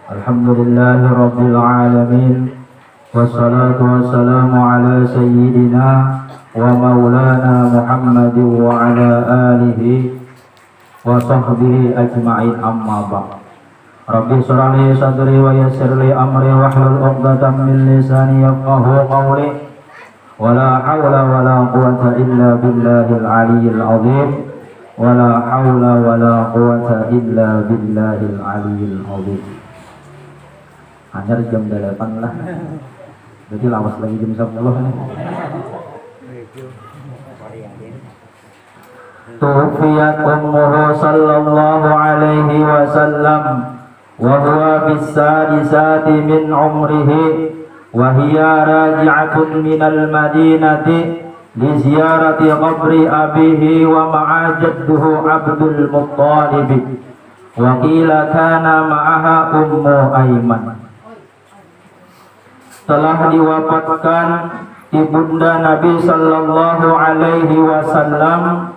Alhamdulillahi Rabbil Alamin. Wassalatu wassalamu ala sayyidina wa maulana Muhammadin wa ala alihi wa sahbihi ajma'in, amma ba'd. Rabbi shrah li sadri wa yassir li amri wahlul 'uqdatam min lisani yafqahu qawli. Wala hawla wala quwwata illa billahil aliyyil azim. Wala hawla wala quwwata illa billahil aliyyil azim. Hanya jam 8 lah. Jadi lawas lagi jam 10 nih. Tufiyat ummuhu sallallahu alaihi wasallam wa huwa bis sadisati min umrihi wa hiya raji'atun minal madinati li ziyarati qabri abihi wa ma'a jadduhu Abdul Muttalib wa qila kana ma'aha Ummu Aiman. Telah diwafatkan ibunda Nabi sallallahu alaihi wasallam.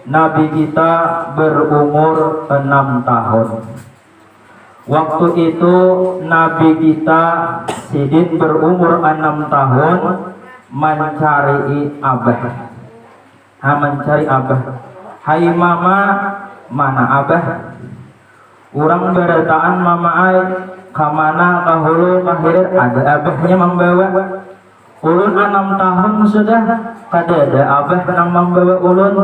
Nabi kita berumur 6 tahun. Waktu itu Nabi kita Sidin berumur 6 tahun mencari abah. Mencari abah. Hai mama, mana abah? Urang berataan mama ai kamana kahulu kahir ada abahnya membawa. Ulun 6 tahun sudah kada ada abah nang membawa ulun.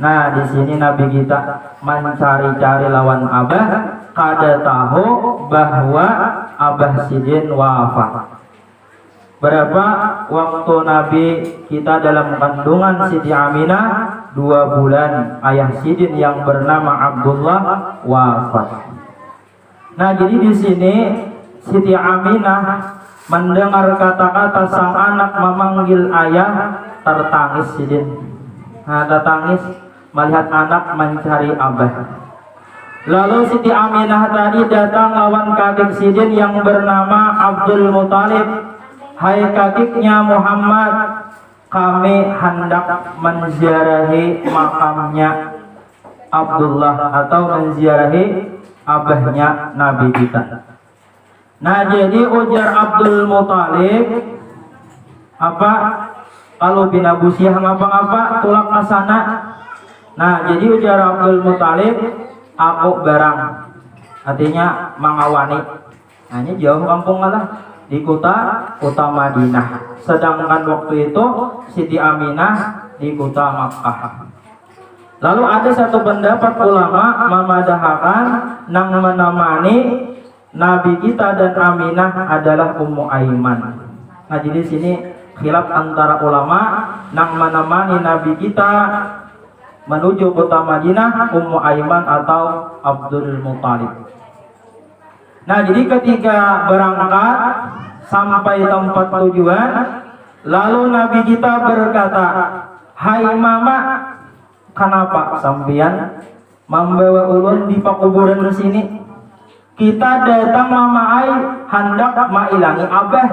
Nah, di sini Nabi kita mencari-cari lawan abah, kada tahu bahwa abah Sidin wafat. Berapa waktu Nabi kita dalam kandungan Siti Aminah 2 bulan, ayah Sidin yang bernama Abdullah wafat. Nah, jadi di sini Siti Aminah mendengar kata-kata sang anak memanggil ayah, tertangis Sidin. Nah, tertangis melihat anak mencari abah. Lalu Siti Aminah tadi datang lawan kakek Sidin yang bernama Abdul Muttalib. Hai kakeknya Muhammad, kami hendak menziarahi makamnya Abdullah atau menziarahi abahnya Nabi kita. Nah, jadi ujar Abdul Muttalib, apa? Kalau bin Abu Syah ngapa-ngapa tulak asana. Nah, jadi ujar Abdul Muttalib, aku barang. Artinya mengawani. Nah, ini jauh kampung lah di kota Madinah. Sedangkan waktu itu Siti Aminah di kota Makkah. Lalu ada satu pendapat ulama memadahakan nang menemani Nabi kita dan Aminah adalah Ummu Aiman. Nah, jadi sini khilaf antara ulama nang menemani Nabi kita menuju kota Madinah, Ummu Aiman atau Abdul Muttalib. Nah, jadi ketika berangkat sampai tempat tujuan, lalu Nabi kita berkata, hai mama, kenapa sampean membawa ulun di pakuburan di sini? Kita datang mama ai hendak mailangi abah,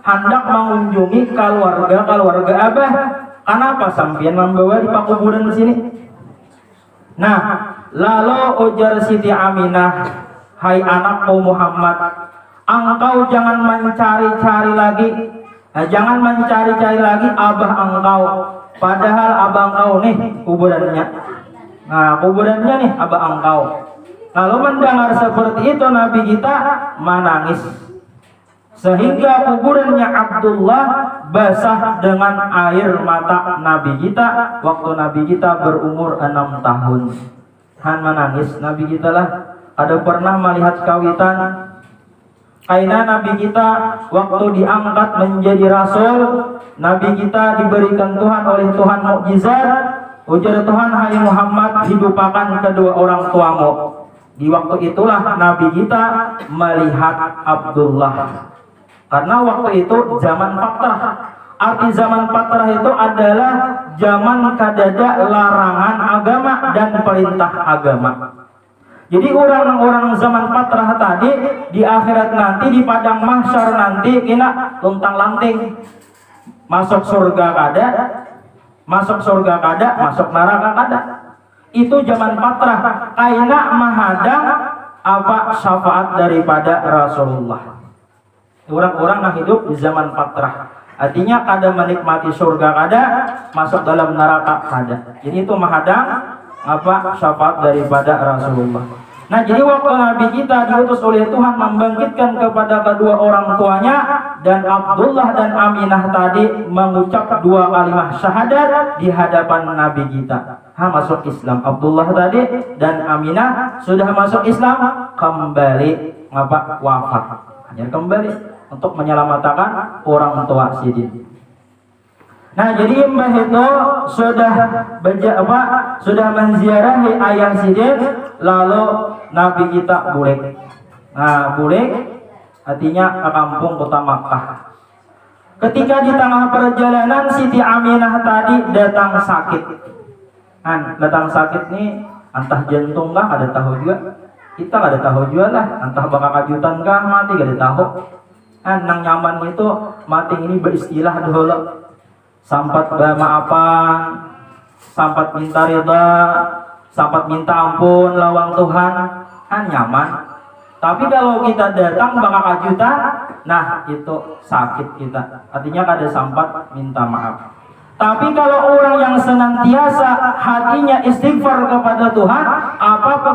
hendak mengunjungi keluarga abah. Kenapa sampean membawa di pakuburan di sini? Nah, lalu ujar Siti Aminah, hai anakku Muhammad, engkau jangan mencari-cari lagi. Jangan mencari-cari lagi abah engkau. Padahal abah engkau nih kuburannya. Nah, kuburannya nih abah engkau. Lalu mendengar seperti itu Nabi kita menangis. Sehingga kuburannya Abdullah basah dengan air mata Nabi kita waktu Nabi kita berumur 6 tahun. Han menangis Nabi kita lah. Ada pernah melihat kawitan Aina Nabi kita waktu diangkat menjadi rasul, Nabi kita diberikan Tuhan oleh Tuhan mukjizat. Ujar Tuhan, hai Muhammad, hidupakan kedua orang tuamu. Di waktu itulah Nabi kita melihat Abdullah. Karena waktu itu zaman fatrah. Arti zaman fatrah itu adalah zaman kadada larangan agama dan perintah agama. Jadi orang-orang zaman fatrah tadi di akhirat nanti, di padang mahsyar nanti kena luntang lanting. Masuk surga kada, masuk neraka kada. Itu zaman fatrah. Kaina mahadang syafaat daripada Rasulullah. Orang-orang yang hidup di zaman fatrah, artinya kada menikmati surga, kada masuk dalam neraka, kada. Jadi itu menghadang syafaat daripada Rasulullah. Nah, jadi waktu Nabi kita diutus oleh Tuhan membangkitkan kepada kedua orang tuanya, dan Abdullah dan Aminah tadi mengucap 2 kalimat syahadat di hadapan Nabi kita, masuk Islam. Abdullah tadi dan Aminah sudah masuk Islam, kembali wafat, hanya kembali untuk menyelamatkan orang tua Sidin. Nah, jadi Mbah itu sudah menziarahi ayah Sidin, lalu Nabi kita bulik. Nah, bulik artinya ke kampung kota Makkah. Ketika di tengah perjalanan Siti Aminah tadi datang sakit. Datang sakit nih, entah jantung kah, ada tahu juga. Kita ada tahu juga lah, entah bakal kajutan kah mati, gak ada tahu. Nang nyaman itu mati ini beristilah dulu. Sampat maafan, sampat minta ridha, sampat minta ampun lawang Tuhan, nyaman. Tapi kalau kita datang bakal kajutan, nah itu sakit kita. Artinya kada sampat minta maaf. Tapi kalau orang yang senantiasa hatinya istighfar kepada Tuhan,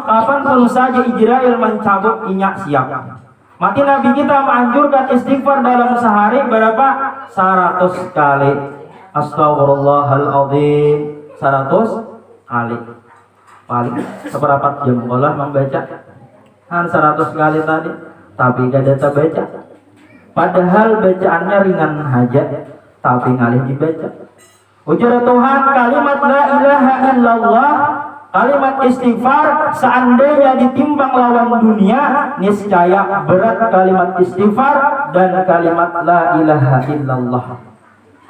kapan pun saja Ijrail mencabut inyak siap. Mati Nabi kita menganjurkan istighfar dalam sehari berapa? 100 kali. Astaghfirullahaladzim 100 kali. Paling seperempat jam olah membaca 100 kali tadi, tapi gak ada baca. Padahal bacaannya ringan aja, tapi ngalih dibaca. Ujar Tuhan kalimat la ilaha illallah, kalimat istighfar seandainya ditimbang lawan dunia, niscaya berat kalimat istighfar dan kalimat la ilaha illallah.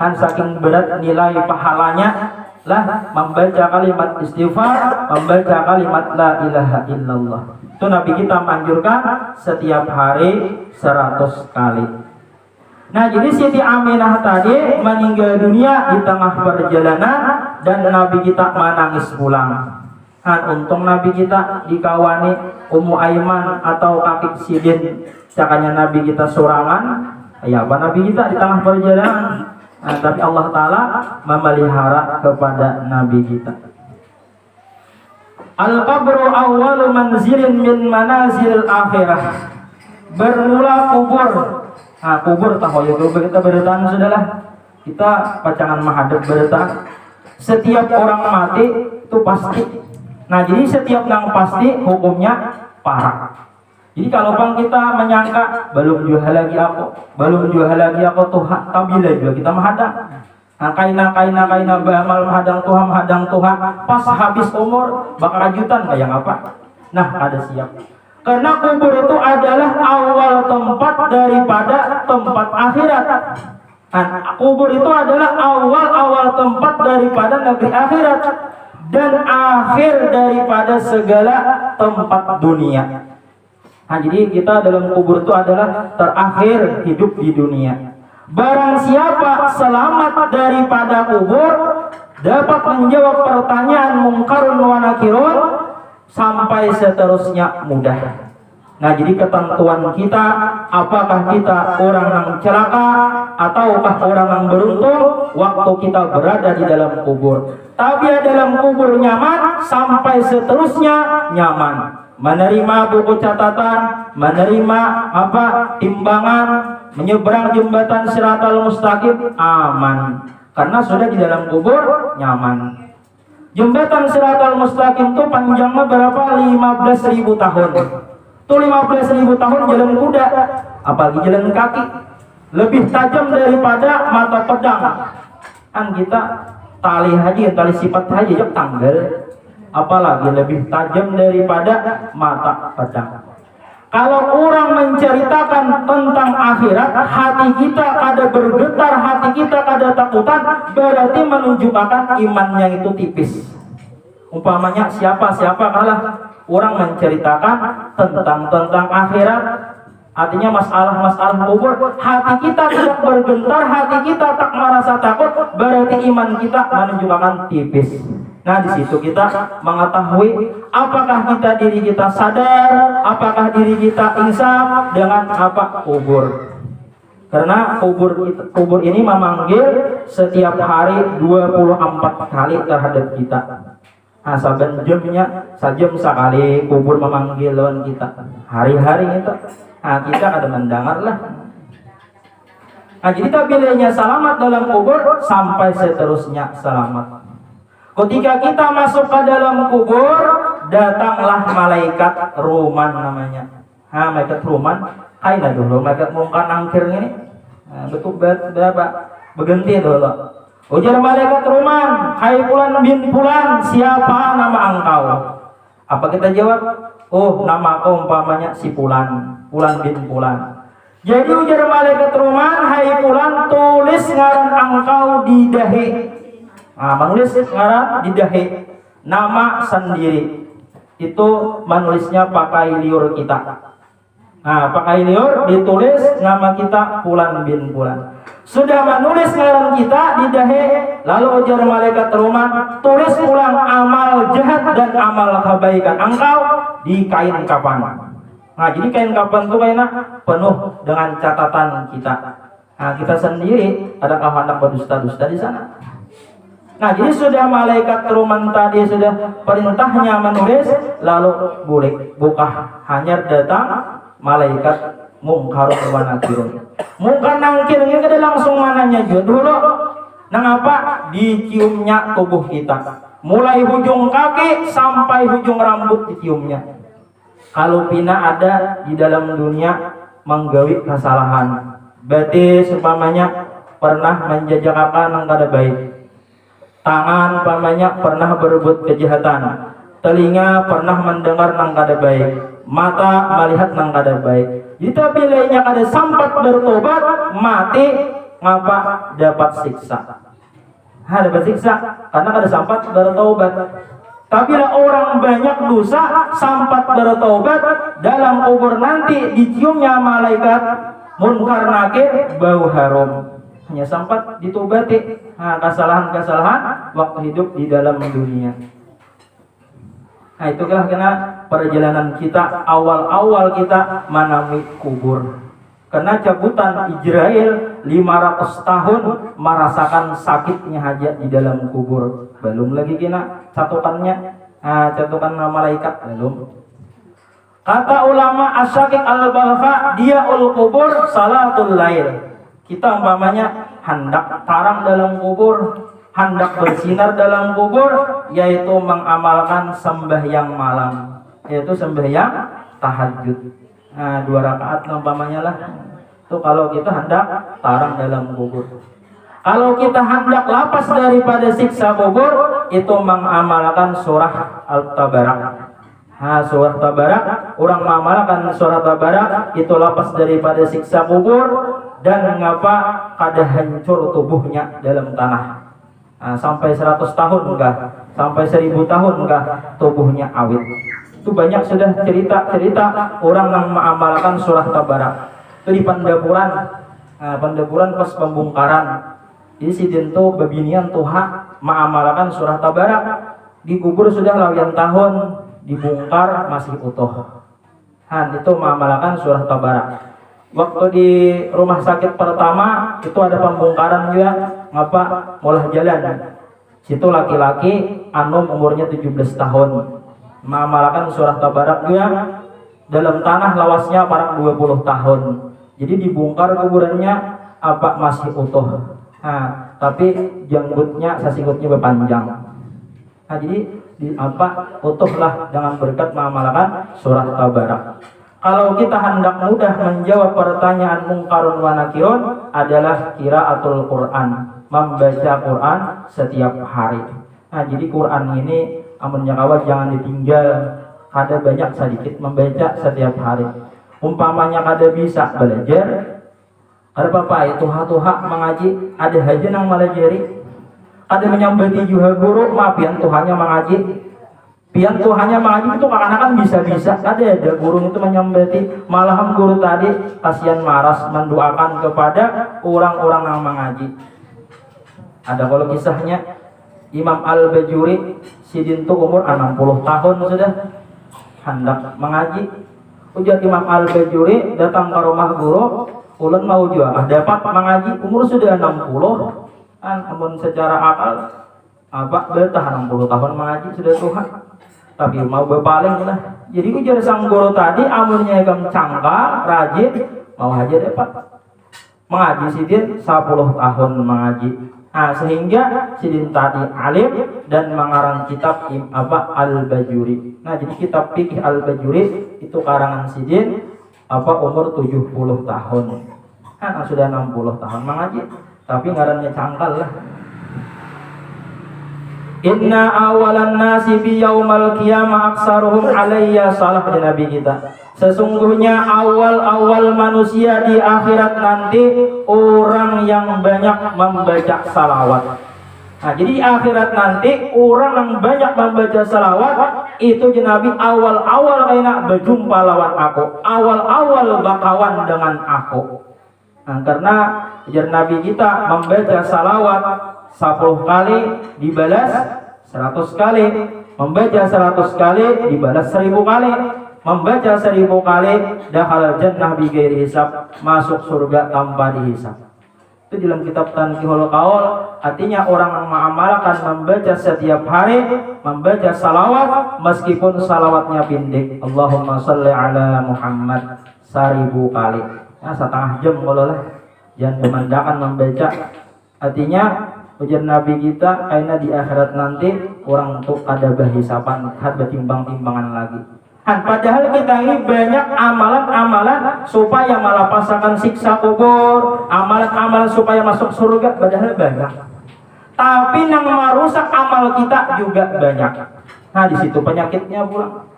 Saking berat nilai pahalanya lah membaca kalimat istighfar, membaca kalimat la ilaha illallah. Itu Nabi kita menganjurkan setiap hari 100 kali. Nah, jadi Siti Aminah tadi meninggal dunia di tengah perjalanan dan Nabi kita menangis pulang. Untung Nabi kita dikawani Ummu Aiman atau kaki Sidin, cakanya Nabi kita sorangan. Ya, Nabi kita di tengah perjalanan. Tapi Allah Ta'ala memelihara kepada Nabi kita. Al-qabru awwalu manzilin min manazil akhirah. Bermula kubur. Kubur tahu ya, kalau kita bertahan sudahlah. Kita pacangan menghadap bertahan. Setiap orang mati itu pasti. Nah, jadi setiap yang pasti hukumnya parah. Jadi kalau kita menyangka belum jual lagi aku Tuhan, tabila juga kita menghadang. Kaina beramal menghadang Tuhan, pas habis umur bakal kajutan kayak apa? Nah, ada siap. Karena kubur itu adalah awal tempat daripada tempat akhirat. Kubur itu adalah awal tempat daripada negeri akhirat dan akhir daripada segala tempat dunia. Jadi kita dalam kubur itu adalah terakhir hidup di dunia. Barang siapa selamat daripada kubur dapat menjawab pertanyaan mungkarun wa nakirun sampai seterusnya mudah. Nah, jadi ketentuan kita, apakah kita orang yang celaka ataukah orang yang beruntung waktu kita berada di dalam kubur. Tapi dalam kubur nyaman sampai seterusnya nyaman. Menerima buku catatan, menerima timbangan, menyeberang jembatan Siratal Mustaqim aman, karena sudah di dalam kubur nyaman. Jembatan Siratal Mustaqim itu panjangnya berapa? 15.000 tahun. Itu 15.000 tahun jalan kuda, apalagi jalan kaki, lebih tajam daripada mata pedang. Kita tali sifat aja tanggal, apalagi lebih tajam daripada mata pedang. Kalau orang menceritakan tentang akhirat, hati kita kada bergetar, hati kita kada takutan, berarti menunjukkan imannya itu tipis. Umpamanya siapa kalah orang menceritakan tentang akhirat, artinya masalah kubur, hati kita tidak bergetar, hati kita tak merasa takut, berarti iman kita menunjukkan tipis. Nah, di situ kita mengetahui apakah diri kita sadar, apakah diri kita insaf dengan apa kubur. Karena kubur ini memanggil setiap hari 24 kali terhadap kita. Nah, saben jamnya sajam sekali kubur memanggil lawan kita. Hari-hari itu. Nah, kita ada mendengar lah. Nah, jadi tabilnya selamat dalam kubur sampai seterusnya selamat. Ketika kita masuk ke dalam kubur, datanglah malaikat ruman namanya. Nah, malaikat ruman, kaina dulu malaikat mungkar nangkir ini. Nah, betul berapa? Berganti dulu. Ujar malaikat ruman, hai Fulan bin Fulan, siapa nama engkau? Apa kita jawab? Oh, nama aku umpamanya si Fulan, Fulan bin Fulan. Jadi ujar malaikat ruman, hai Fulan, tulis ngaran engkau di dahi. Nah, menulis ngaran di dahi nama sendiri. Itu menulisnya pakai liur kita. Nah, pakai liur ditulis nama kita Fulan bin Fulan. Sudah menulis ngaran kita di dahi, lalu ujar malaikat ruman, tulis ulang amal jahat dan amal kebaikan engkau di kain kapan. Nah, jadi kain kapan itu kayaknya penuh dengan catatan kita. Nah, kita sendiri adakah hendak berdusta-dusta di sana? Nah, jadi sudah malaikat ruman tadi sudah perintahnya menulis, lalu buka hanya datang malaikat mungkarun wa nakirun. Mungkar nangkir ini kada langsung mananya juga dulu. Nangapa? Diciumnya tubuh kita. Mulai hujung kaki sampai hujung rambut diciumnya. Kalau pina ada di dalam dunia menggawi kesalahan, berarti seumpamanya pernah menjajakan yang kada baik. Tangan umpamanya pernah berbuat kejahatan, telinga pernah mendengar nang kada baik, mata melihat nang kada baik. Jika bilainya kada sempat bertobat, mati ngapa dapat siksa. Dapat siksa karena kada sempat bertobat. Tapi lah orang banyak dosa sempat bertobat, dalam kubur nanti diciumnya malaikat munkar nakir bau harum. Hanya sempat ditobati kesalahan-kesalahan waktu hidup di dalam dunia. Nah, itulah karena perjalanan kita awal-awal kita menemui kubur. Karena cabutan Israel 500 tahun merasakan sakitnya hajat di dalam kubur. Belum lagi kena catukannya, catukan malaikat belum. Kata ulama Asy-Syaqiq Al-Balkha, dia ul kubur salatul lail. Kita umpamanya hendak tarang dalam kubur, hendak bersinar dalam kubur, yaitu mengamalkan sembahyang malam, yaitu sembahyang tahajud. Nah, 2 rakaat umpamanya lah. Itu kalau kita hendak tarang dalam kubur. Kalau kita hendak lapas daripada siksa kubur, itu mengamalkan surah Al-Tabarak. Nah, surah Tabarak, orang mengamalkan surah Tabarak itu lapas daripada siksa kubur. Dan mengapa kada hancur tubuhnya dalam tanah. Nah, sampai 100 tahun enggak, sampai 1000 tahun enggak, tubuhnya awet. Itu banyak sudah cerita orang yang mengamalkan surah Tabarak. Itu di pendapuran, pendapuran pas pembongkaran. Jadi si dinto babinian tuha mengamalkan surah Tabarak, dikubur sudah lawian tahun, dibongkar masih utuh. Nah, itu mengamalkan surah Tabarak. Waktu di rumah sakit pertama itu ada pembongkaran juga, ngapa mulah jalan. Situ laki-laki anum umurnya 17 tahun. Mengamalkan surah Tabarak juga dalam tanah lawasnya para 20 tahun. Jadi dibongkar kuburannya apa masih utuh. Nah, tapi janggutnya sasikutnya berpanjang. Nah, jadi utuhlah dengan berkat mengamalkan surah Tabarak. Kalau kita hendak mudah menjawab pertanyaan mungkarun wa nakirun adalah qiraatul Quran, membaca Quran setiap hari. Nah, jadi Quran ini amun kawan jangan ditinggal, kada banyak sedikit membaca setiap hari. Umpamanya kada bisa belajar, kada apa-apa tuha mengaji, ada haja nang malajari. Kada menyambati juga guru, maaf yang Tuhannya mengaji. Pian Tuhannya mengaji itu kan bisa-bisa. Ada guru itu menyambati, malahan guru tadi kasihan maras mendoakan kepada orang-orang yang mengaji. Ada kalau kisahnya Imam Al-Bajuri sidin tu umur 60 tahun sudah hendak mengaji. Ujar Imam Al-Bajuri datang ke rumah guru, ulun mau juga dapat mengaji, umur sudah 60 kan, namun secara akal apa betah 60 tahun mengaji sudah Tuhan, tapi mau berpaling lah. Jadi ujar sang guru tadi amunnya kam cangkal rajin mau aja dapat mengaji sidin 10 tahun mengaji. Nah, sehingga sidin tadi alim dan mengarang kitab Al-Bajuri. Nah, jadi kitab fikih Al-Bajuri itu karangan sidin umur 70 tahun. Kan sudah 60 tahun mengaji, tapi ngarannya cangkal lah. Inna awalan nasi bi yaumal qiyamah aksaruhum alayya salah di Nabi kita. Sesungguhnya awal-awal manusia di akhirat nanti orang yang banyak membaca salawat. Nah, jadi di akhirat nanti orang yang banyak membaca salawat itu Nabi awal-awal enak berjumpa lawan aku, awal-awal bakawan dengan aku. Nah, karena Nabi kita membaca salawat 10 kali dibalas 100 kali, membaca 100 kali dibalas 1000 kali, membaca 1000 kali dakhala jannah bi ghairi hisab, masuk surga tanpa dihisab. Itu dalam kitab Tanqihul Qaul, artinya orang yang mengamalkan membaca setiap hari, membaca salawat meskipun salawatnya pendek, Allahumma sholli ala Muhammad 1000 kali. Nah, setengah jam kalau lah, jangan memandangkan membaca. Artinya ujar Nabi kita karena di akhirat nanti orang untuk ada bahisapan, ada timbang-timbangan lagi. Dan padahal kita ini banyak amalan-amalan supaya malah pasangan siksa kubur, amalan-amalan supaya masuk surga, padahal banyak. Tapi yang merusak amal kita juga banyak. Nah, di situ penyakitnya pula.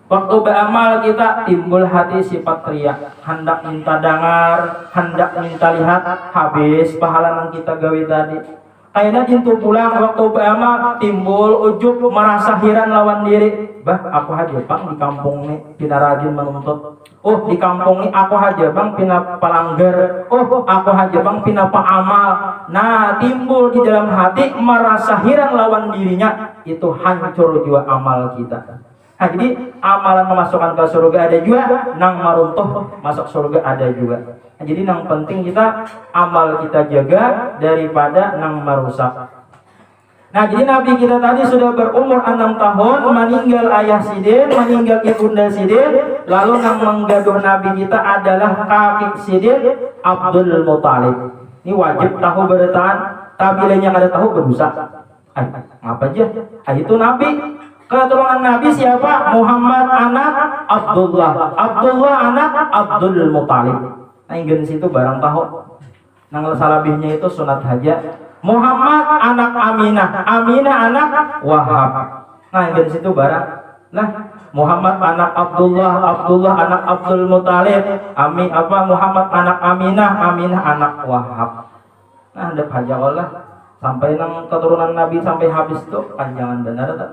Waktu beramal kita timbul hati sifat riya, hendak minta dengar, hendak minta lihat, habis pahala yang kita gawe tadi. Kayaknya itu pulang waktu beramal timbul ujub, merasa heran lawan diri. Bah, aku aja bang di kampung nih pina rajin menuntut. Oh, di kampung nih aku aja bang pina pelanggar. Oh, aku aja bang pina paamal. Nah, timbul di dalam hati merasa heran lawan dirinya, itu hancur juga amal kita. Nah, jadi amalan memasukkan ke surga ada juga, nang maruntuh masuk surga ada juga. Nah, jadi yang penting kita amal kita jaga daripada nang merusak. Nah, jadi Nabi kita tadi sudah berumur 6 tahun, meninggal ayah sidin, meninggal ibunda sidin, lalu nang menggaduh Nabi kita adalah kakek sidin Abdul Muthalib. Ini wajib tahu beritaan, tabilannya kada tahu berdosa. Apa aja? Itu Nabi. Keturunan Nabi siapa? Muhammad anak Abdullah, Abdullah anak Abdul Muthalib. Nah, ingin situ barang tahu. Nang salabihnya itu sunat haja. Muhammad anak Aminah, Aminah anak Wahab. Nah, ingin situ barang. Nah, Muhammad anak Abdullah, Abdullah anak Abdul Muthalib, Muhammad anak Aminah, Aminah anak Wahab. Nah, ada haja Allah sampai nang keturunan Nabi sampai habis itu panjangan benar tak?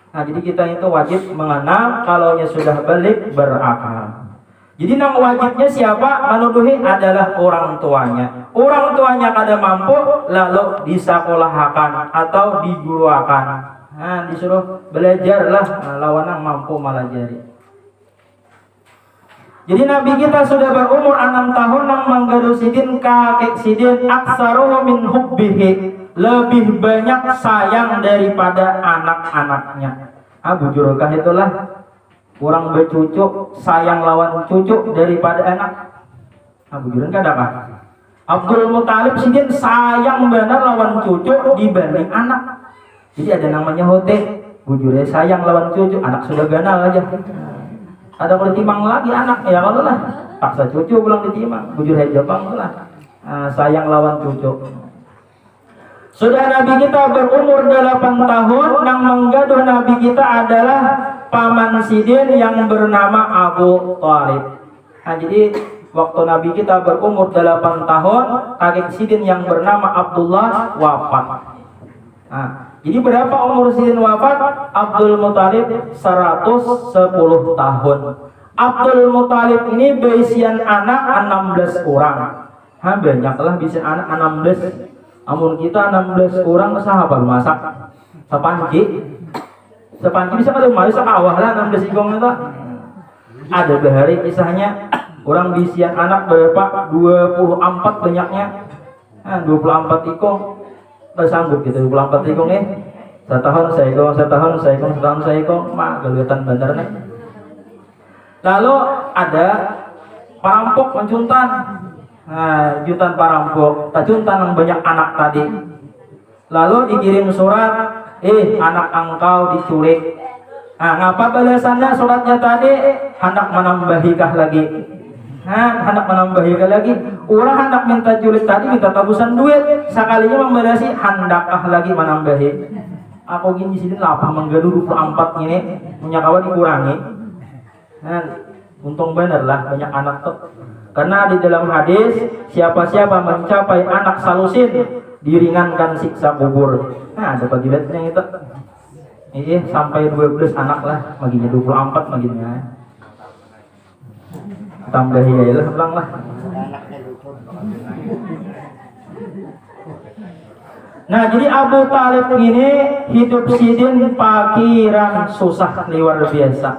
Nah, jadi kita itu wajib mengenal kalaunya sudah balik berakal. Jadi nang wajibnya siapa? Menuduhi adalah orang tuanya. Orang tuanya kada mampu lalu disekolahkan atau diguruakan. Nah, disuruh belajarlah lawan yang mampu melajari. Jadi Nabi kita sudah berumur 6 tahun nang menggaduh sidin kakek sidin aksaruhu min hubbihi, lebih banyak sayang daripada anak-anaknya. Bujurkah itulah kurang bercucu sayang lawan cucu daripada anak. Bujuran kada kah? Abdul Muthalib sidin sayang benar lawan cucu dibanding anak. Jadi ada namanya hote, bujurnya sayang lawan cucu, anak sudah ganal aja. Ada boleh timang lagi anak, ya kalau lah paksa cucu pulang ditimang, bujur aja bang lah. Sayang lawan cucu. Sudah Nabi kita berumur 8 tahun, yang menggaduh Nabi kita adalah paman sidin yang bernama Abu Thalib. Nah, jadi waktu Nabi kita berumur 8 tahun, kakek sidin yang bernama Abdullah wafat. Nah, jadi berapa umur sidin wafat? Abdul Muthalib 110 tahun. Abdul Muthalib ini berisian anak 16 orang. Banyaklah bisa anak 16. Amun kita 16 orang sahabat masak sepanci bisa kada mau sakawah lah 16 ikong itu. Ada bahari kisahnya orang bisian anak berapa 24 banyaknya. 24 ikong sanggup gitu 24 ikong setahun saya ikong mah gelutan bandar nih. Lalu ada perampok mencuntan. Nah, juntan perampok, juntan yang banyak anak tadi. Lalu dikirim surat, anak engkau diculik. Nah, ngapa balasannya suratnya tadi? Hendak menambahikah lagi? Hendak menambahikah lagi? Orang hendak minta culik tadi minta tabusan duit, sekalinya membalasi hendakkah lagi menambahi? Aku gini di sini lapah menggaduh 24 ini, punya kawan dikurangi. Nah, untung bener lah banyak anak tuh. Karena di dalam hadis siapa-siapa mencapai anak salusin diringankan siksa kubur. Nah, ada fadilatnya itu. Sampai 12 anak lah, maginya 24 maginya. Tambahi ya lah, ulang lah. Nah, jadi Abu Talib ini hidup sidin pakiran susah luar biasa.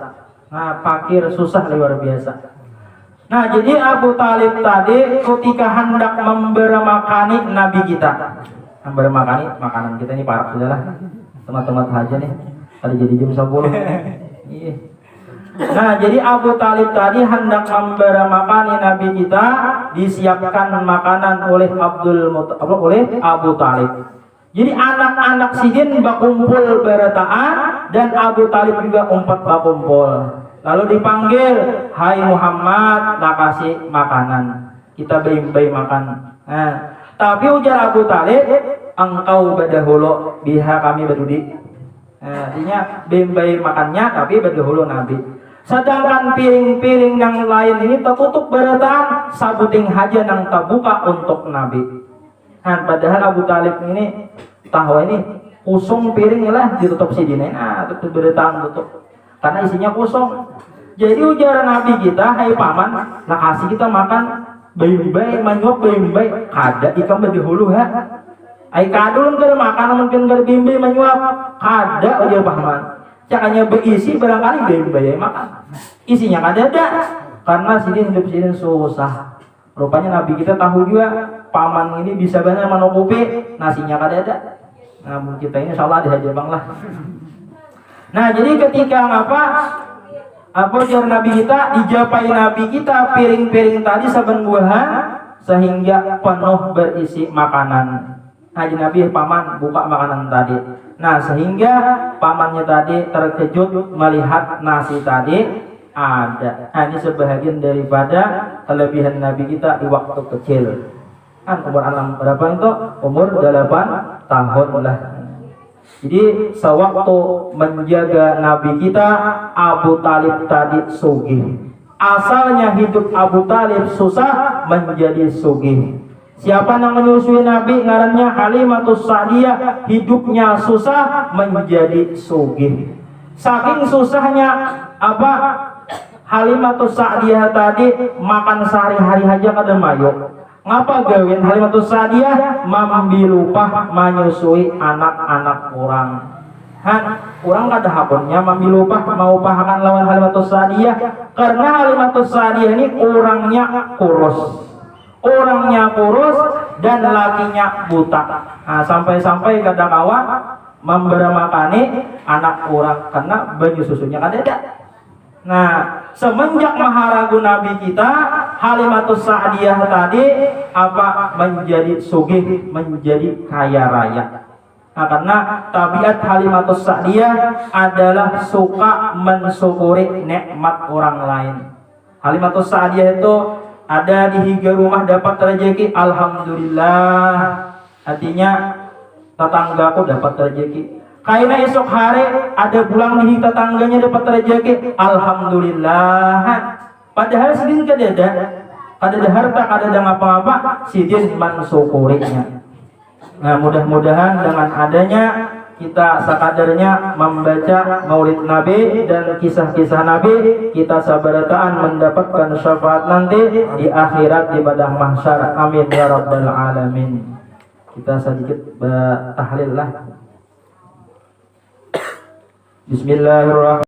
Nah, fakir susah luar biasa. Nah, jadi Abu Talib tadi ketika hendak memberi makani Nabi kita, memberi makani makanan kita ini parah sudah lah, teman-teman aja nih, tadi jadi jam 10. Nah, jadi Abu Talib tadi hendak memberi makani Nabi kita, disiapkan makanan oleh Abu Talib. Jadi anak-anak sidin bakumpul berataan dan Abu Talib juga umpat bakumpul. Lalu dipanggil, hai Muhammad, nak kasih makanan. Kita bayi makan. Nah, tapi ujar Abu Talib, engkau berdahulu, biha kami berdudi. Artinya bayi makannya, tapi berdahulu Nabi. Sedangkan piring-piring yang lain ini tertutup berataan, sabuting haja yang terbuka untuk Nabi. Nah, padahal Abu Talib ini tahu ini kosong piring lah ditutup sidin. Tutup berataan tutup. Karena isinya kosong. Jadi ujaran Nabi kita, hai paman, nak kasih kita makan bayi-bayi, manyuap bayi-bayi, kada ikam berdahulu ha. Ai kadulun kada makan mungkin kada bayi manyuap, kada ujar paman. Cakanya berisi barangkali bayi-bayi makan. Isinya kada ada. Karena sidin hidup sidin susah. Rupanya Nabi kita tahu juga paman ini bisa benar menutupi, nasinya kada ada. Nah, kita ini insyaallah dihajar bang lah. Nah, jadi ketika apa jar Nabi kita, dijapai Nabi kita piring-piring tadi saben buahan sehingga penuh berisi makanan. Nah, jadi Nabi paman buka makanan tadi. Nah, sehingga pamannya tadi terkejut melihat nasi tadi ada. Nah, ini sebahagian daripada kelebihan Nabi kita di waktu kecil. Kan umur anak berapa itu? Umur 8 tahun lah. Jadi sewaktu menjaga Nabi kita, Abu Talib tadi sugih. Asalnya hidup Abu Talib susah menjadi sugih. Siapa yang menyusui Nabi ngarannya Halimatus Sa'diyah, hidupnya susah menjadi sugih. Saking susahnya Halimatus Sa'diyah tadi makan sehari-hari aja kada mayo. Ngapa gawin Halimatus Sa'diyah mambilupah menyusui anak-anak orang. Orang kada hapunnya mambilupah mau pahakan lawan Halimatus Sa'diyah karena Halimatus Sa'diyah ini orangnya kurus. Orangnya kurus dan lakinya buta. Nah, sampai-sampai kada kawa memberi makani anak orang karena banyu susunya kada ada. Nah, semenjak maharagu Nabi kita, Halimatus Sa'diyah tadi menjadi sugih, menjadi kaya raya. Nah, karena tabiat Halimatus Sa'diyah adalah suka mensyukuri nikmat orang lain. Halimatus Sa'diyah itu ada di higa rumah dapat rezeki, alhamdulillah. Artinya tetanggaku dapat rezeki. Kaina esok hari ada pulang nih tetangganya dapat rezeki, alhamdulillah. Padahal sidin kada ada harta, kada ada apa-apa, sidin mensyukurinya. Nah, mudah-mudahan dengan adanya kita sekadarnya membaca maulid Nabi dan kisah-kisah Nabi, kita sabarataan mendapatkan syafaat nanti di akhirat di padang mahsyar. Amin ya rabbal alamin. kita sedikit tahlil lah. Bismillahirrahmanirrahim.